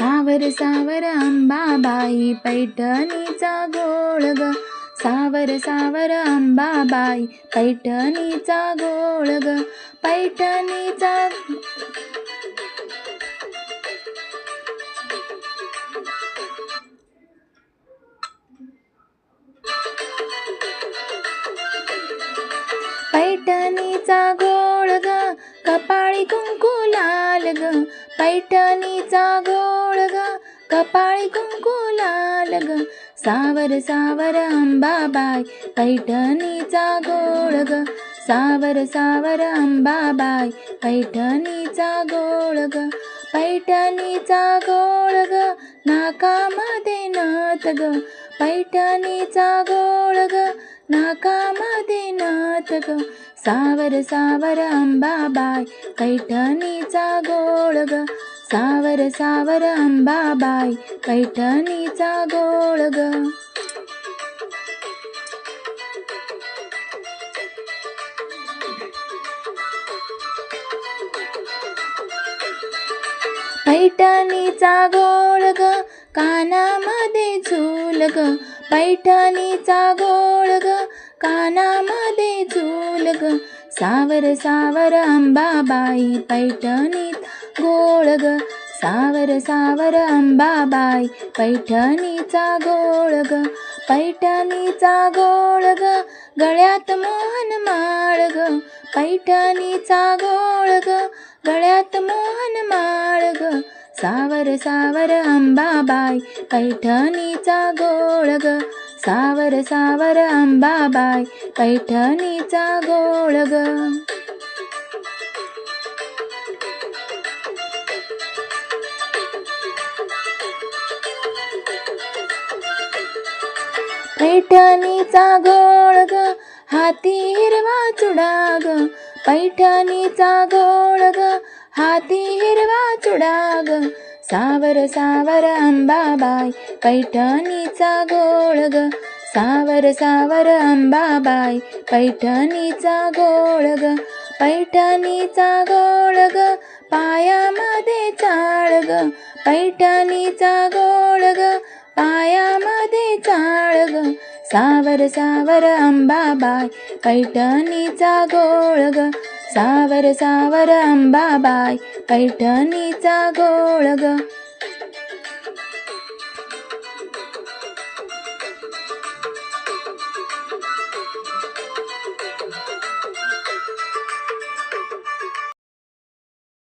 सावर सावर अंबाबाई पैठणीचा घोळ ग. सावर सावर अंबाबाई पैठणीचा घोळ ग. पैठणीचा पैठणीचा घोळ ग. कपाळी कुंकू लाल ग. पैठणीचा घोळ ग. कपाळी कुंकू लाल ग. सावर सावर अंबाबाई पैठणीचा घोळ ग. सावर सावर अंबाबाई पैठणीचा घोळ ग. पैठणीचा घोळ ग. नाकामध्ये नथ ग. पैठणीचा घोळ ग. नाकामध्ये नथ ग. सावर सावर अंबाबाई पैठणीचा घोळ ग. सावर सावर अंबाबाई पैठणीचा घोळ ग. पैठणीचा घोळ ग. कानामध्ये झूल ग. पैठणीचा घोळ ग. कानामध्ये झूल ग. सावर सावर अंबाबाई पैठणीचा घोळ ग. सावर सावर अंबाबाई पैठणीचा घोळ ग. पैठणीचा घोळ ग. गळ्यात मोहन माळ ग. पैठणीचा घोळ ग. गळ्यात मोहन माळ ग. सावर सावर अंबाबाई पैठणीचा घोळ ग. सावर सावर अंबाबाई पैठणीचा घोळ ग. पैठणीचा घोळ ग. हाती हिरवा चुडा ग. पैठणीचा घोळ ग. हाती हिरवा चुडा ग. सावर सावर अंबाबाई पैठणीचा घोळ ग. सावर सावर अंबाबाई पैठणीचा घोळ ग. पैठणीचा घोळ ग. पायामध्ये चाळ ग. पैठणीचा घोळ ग. पायामध्ये चाळ ग. सावर सावर अंबाबाई पैठणीचा घोळ ग. सावर सावर अंबाबाई पैठणीचा घोळ ग.